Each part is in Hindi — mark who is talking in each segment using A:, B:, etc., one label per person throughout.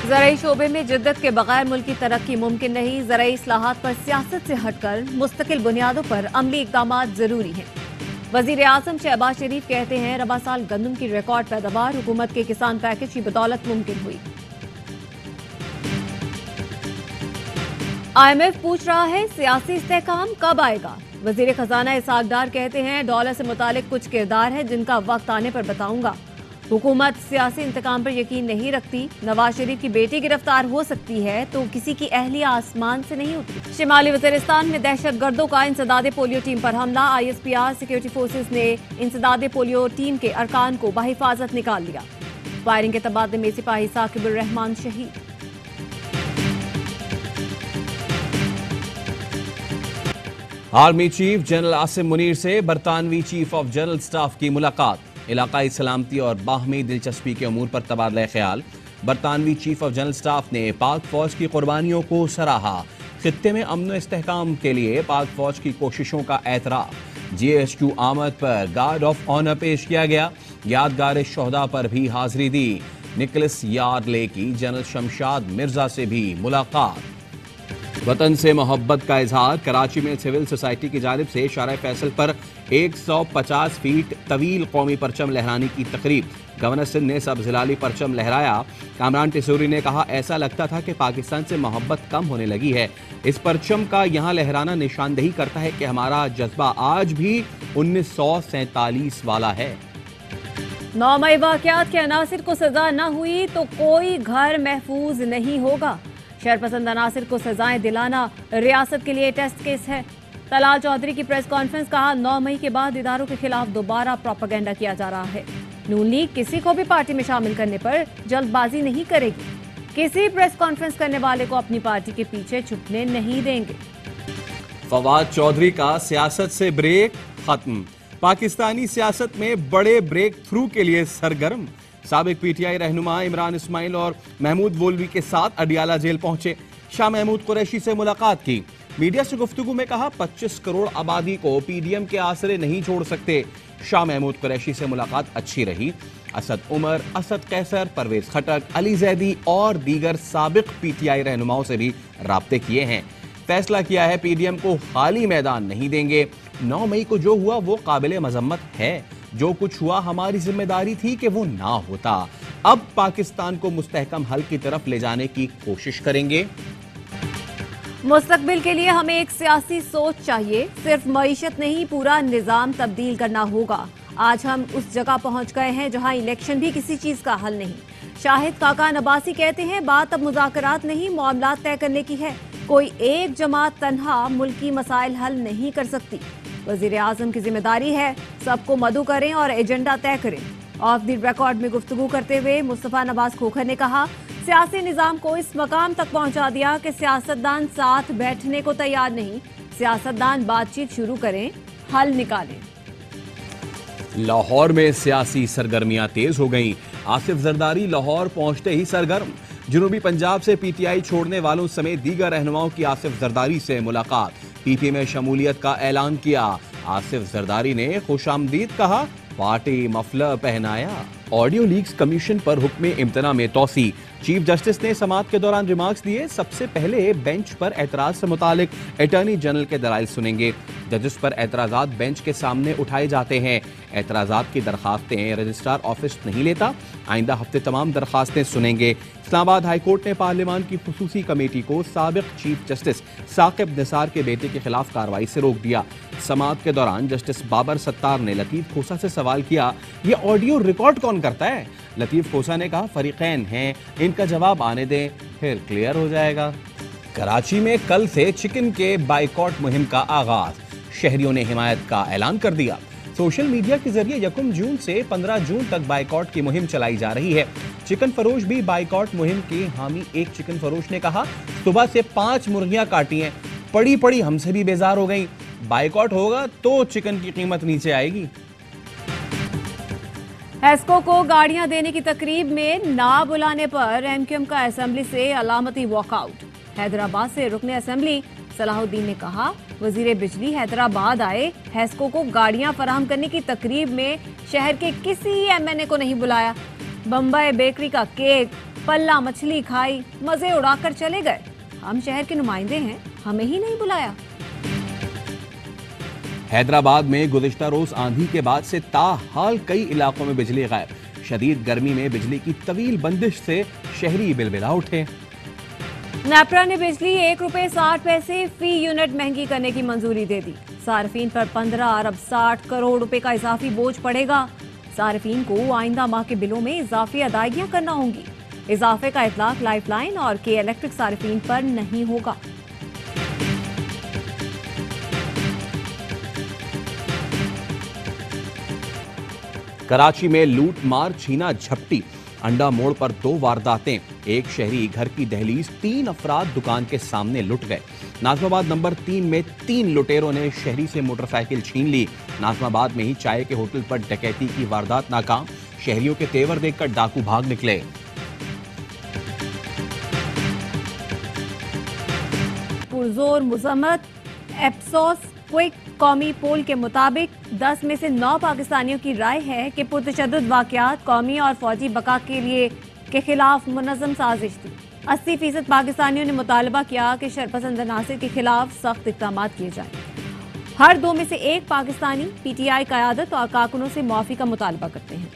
A: ज़राई शोबे में जिद्दत के बगैर मुल्क की तरक्की मुमकिन नहीं। ज़राई इस्लाहात पर सियासत से हटकर मुस्तकिल बुनियादों पर अमली इक़दाम जरूरी हैं। वज़ीर आज़म शहबाज शरीफ कहते हैं रबा साल गंदम की रिकॉर्ड पैदावार हुकूमत के किसान पैकेज की बदौलत मुमकिन हुई। IMF पूछ रहा है सियासी इस्तेहकाम कब आएगा। वज़ीर खजाना इसहाक डार कहते हैं डॉलर से मुतालिक कुछ किरदार है जिनका वक्त आने पर बताऊंगा। हुकूमत सियासी इंतकाम पर यकीन नहीं रखती। नवाज शरीफ की बेटी गिरफ्तार हो सकती है तो किसी की अहलिया आसमान से नहीं उतरी। शिमाली वज़ीरिस्तान में दहशत गर्दों का इंसदादे पोलियो टीम पर हमला। ISPR सिक्योरिटी फोर्सेज ने इंसदादे पोलियो टीम के अरकान को बहिफाजत निकाल लिया। फायरिंग के तबादले में सिपाही साकिबुर रहमान शहीद।
B: Army chief general Asim Munir से बरतानवी चीफ ऑफ जनरल स्टाफ की मुलाकात। इलाकाई सलामती और बाहमी दिलचस्पी के अमूर पर तबादला ख्याल। बरतानवी चीफ ऑफ जनरल स्टाफ ने पाक फौज की कुर्बानियों को सराहा। खित्ते में अमन व इस्तेहकाम के लिए पाक फौज की कोशिशों का एतराफ। GSQ आमद पर गार्ड ऑफ ऑनर पेश किया गया। यादगार शोहदा पर भी हाजिरी दी। निकलस यार्डले की जनरल शमशाद मिर्जा से भी मुलाकात। वतन से मोहब्बत का इजहार। कराची में सिविल सोसाइटी की जानिब से शारा फैसल पर 150 फीट तवील कौमी परचम लहराने की तकरीब। गवर्नर सिंध ने सब जिलाली परचम लहराया। कामरान टिसूरी ने कहा ऐसा लगता था कि पाकिस्तान से मोहब्बत कम होने लगी है। इस परचम का यहाँ लहराना निशानदही करता है कि हमारा जज्बा आज भी 1947 वाला है।
A: 9 मई वाक़यात के अनासिर को सजा न हुई तो कोई घर महफूज नहीं होगा। शहरपसंद अनासिर को सजाएं दिलाना रियासत के लिए टेस्ट केस है। तलाल चौधरी की प्रेस कॉन्फ्रेंस। कहा 9 मई के बाद इदारों के खिलाफ दोबारा प्रोपेगेंडा किया जा रहा है। नून लीग किसी को भी पार्टी में शामिल करने पर जल्दबाजी नहीं करेगी। किसी प्रेस कॉन्फ्रेंस करने वाले को अपनी पार्टी के पीछे छुपने नहीं देंगे।
B: फवाद चौधरी का सियासत से ब्रेक खत्म। पाकिस्तानी सियासत में बड़े ब्रेक थ्रू के लिए सरगर्म। साबिक PTI रहनुमा इमरान इस्माइल और महमूद वोल्वी के साथ अडियाला जेल पहुंचे। शाह महमूद कुरैशी से मुलाकात की। मीडिया से गुफ्तगू में कहा 25 करोड़ आबादी को PDM के आसरे नहीं छोड़ सकते। शाह महमूद कुरैशी से मुलाकात अच्छी रही। असद उमर, असद कैसर, परवेज खटक, अली जैदी और दीगर साबिक PTI रहनुमाओं से भी राब्ते किए हैं। फैसला किया है PDM को खाली मैदान नहीं देंगे। 9 मई को जो हुआ वो काबिल मजम्मत है। जो कुछ हुआ हमारी जिम्मेदारी थी कि वो ना होता। अब पाकिस्तान को मुस्तहकम हल की तरफ ले जाने की कोशिश करेंगे।
A: मुस्तकबिल के लिए हमें एक सियासी सोच चाहिए। सिर्फ मईशत नहीं पूरा निजाम तब्दील करना होगा। आज हम उस जगह पहुंच गए हैं जहां इलेक्शन भी किसी चीज का हल नहीं। शाहिद काकान अब्बासी कहते हैं बात अब मुज़ाकरात नहीं मामलात तय करने की है। कोई एक जमात तन्हा मुल्की मसाइल हल नहीं कर सकती। वज़ीर आज़म की जिम्मेदारी है सबको मदऊ करें और एजेंडा तय करें। ऑफ द रिकॉर्ड में गुफ्तगू करते हुए मुस्तफ़ा नवाज खोखर ने कहा सियासी निज़ाम को इस मकाम तक पहुंचा दिया कि सियासतदान साथ बैठने को तैयार नहीं। सियासतदान बातचीत शुरू करें, हल निकालें।
B: लाहौर में सियासी सरगर्मियां तेज हो गईं। आसिफ जरदारी लाहौर पहुंचते ही सरगर्म। जनूबी पंजाब से PTI छोड़ने वालों समेत दीगर रहनुमाओं की आसिफ जरदारी से मुलाकात। PP में शमूलियत का ऐलान किया। आसिफ जरदारी ने खुशामदीद कहा, पार्टी मफलर पहनाया। ऑडियो लीक्स कमीशन पर हुक्म इम्तना में तोसी। चीफ जस्टिस ने समाअत के दौरान रिमार्क्स दिए। सबसे पहले बेंच पर एतराज से मुतालिक अटॉर्नी जनरल के दलाइल सुनेंगे। जजेस पर एतराजात बेंच के सामने उठाए जाते हैं। एतराजात की दरखास्तें रजिस्ट्रार ऑफिस नहीं लेता। आइंदा हफ्ते तमाम दरखास्तें सुनेंगे। इस्लामाबाद हाईकोर्ट ने पार्लियामान की खुसूसी कमेटी को साबिक चीफ जस्टिस साकिब निसार के बेटे के खिलाफ कार्रवाई से रोक दिया। समाअत के दौरान जस्टिस बाबर सत्तार ने लतीफ खोसा से सवाल किया, ये ऑडियो रिकॉर्ड कौन करता है? लतीफ खोसा ने कहा फरीकैन हैं, इनका जवाब आने दें, फिर क्लियर हो जाएगा। कराची में कल से चिकन के बाइकॉट मुहिम का आगाज। शहरियों ने हिमायत का ऐलान कर दिया। सोशल मीडिया के जरिए 1 जून से 15 जून तक बाइकॉट की मुहिम चलाई जा रही है। चिकन फरोश भी बाइकॉट मुहिम के हामी। एक चिकन फरोश ने कहा सुबह से 5 मुर्गियां काटी हैं, पड़ी पड़ी हमसे भी बेजार हो गई। बाइकॉट होगा तो चिकन की कीमत नीचे आएगी।
A: हेस्को को गाड़ियां देने की तकरीब में ना बुलाने पर MQM का असेंबली से अलामती वॉकआउट। हैदराबाद से रुकने असेंबली सलाहुद्दीन ने कहा वजीर बिजली हैदराबाद आए, हेस्को को गाड़ियां फराहम करने की तकरीब में शहर के किसी MNA को नहीं बुलाया। बम्बई बेकरी का केक पल्ला मछली खाई, मजे उड़ाकर चले गए। हम शहर के नुमाइंदे हैं, हमें ही नहीं बुलाया।
B: हैदराबाद में गुज़िश्ता रोज आंधी के बाद से ताहाल कई इलाकों में बिजली गायब। शदीद गर्मी में बिजली की तवील बंदिश से शहरी बिलबिला उठे।
A: नेपरा ने बिजली ₹1.60 फी यूनिट महंगी करने की मंजूरी दे दी। सार्फिन पर 15 अरब 60 करोड़ रुपए का इजाफी बोझ पड़ेगा। सार्फिन को आइंदा माह के बिलों में इजाफी अदायगियां करना होंगी। इजाफे का इतलाक लाइफलाइन और के इलेक्ट्रिक सार्फिन पर नहीं होगा।
B: कराची में लूट मार छीना झपटी। अंडा मोड़ पर 2 वारदातें। एक शहरी घर की दहलीज 3 अफराद दुकान के सामने लुट गए। नाजमाबाद नंबर 3 में 3 लुटेरों ने शहरी से मोटरसाइकिल छीन ली। नाजमाबाद में ही चाय के होटल पर डकैती की वारदात नाकाम। शहरियों के तेवर देखकर डाकू भाग निकले।
A: पुरजोर मुजम्मत एप्सोस क्विक कौमी पोल के मुताबिक 10 में से 9 पाकिस्तानियों की राय है कि पुरतशद्दुद वाक़यात कौमी और फौजी बका के खिलाफ मुनज़्ज़म साजिश थी। 80% पाकिस्तानियों ने मुतालबा किया कि शरपसंद अनासिर के खिलाफ सख्त इक़दाम किए जाएं। हर 2 में से 1 पाकिस्तानी PTI क़यादत और कारकुनों से मुआफ़ी का मुतालबा करते हैं।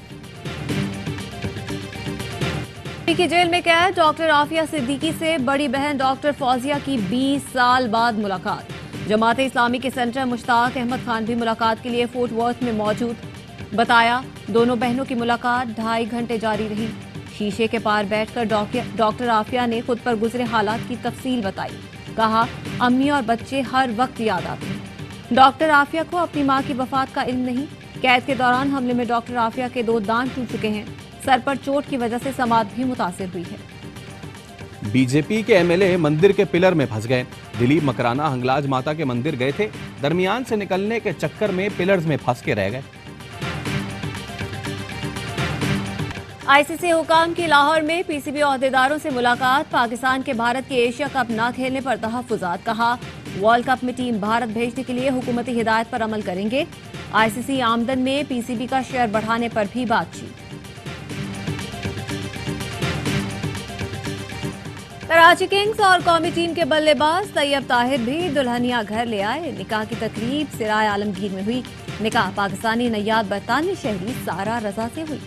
A: की जेल में कैद डॉक्टर आफिया सिद्दीकी से बड़ी बहन डॉक्टर फौजिया की 20 साल बाद मुलाकात। जमात इस्लामी के सेंटर मुश्ताक अहमद खान भी मुलाकात के लिए फोर्ट वर्थ में मौजूद। बताया दोनों बहनों की मुलाकात 2.5 घंटे जारी रही। शीशे के पार बैठकर डॉक्टर आफिया ने खुद पर गुजरे हालात की तफसील बताई। कहा अम्मी और बच्चे हर वक्त याद आते हैं। डॉक्टर आफिया को अपनी मां की वफात का इल्म नहीं। कैद के दौरान हमले में डॉक्टर आफिया के 2 दांत टूट चुके हैं। सर पर चोट की वजह से समात भी मुतासिर हुई है।
B: बीजेपी के MLA मंदिर के पिलर में फंस गए। दिलीप मकराना हंगलाज माता के मंदिर गए थे, दरमियान से निकलने के चक्कर में पिलर्स में फंस के रह गए।
A: ICC हुकाम की लाहौर में PCB ओहदेदारों से मुलाकात। पाकिस्तान के भारत के एशिया कप न खेलने पर तहफ्फुज़ात। कहा वर्ल्ड कप में टीम भारत भेजने के लिए हुकूमती हिदायत पर अमल करेंगे। ICC आमदन में PCB का शेयर बढ़ाने पर भी बातचीत। कराची किंग्स और कौमी टीम के बल्लेबाज तैयब ताहिर भी दुल्हनिया घर ले आए। निकाह की तकरीब सिराय आलमगीर में हुई। निकाह पाकिस्तानी नैयाद बरतानवी शहरी सारा रजा से हुई।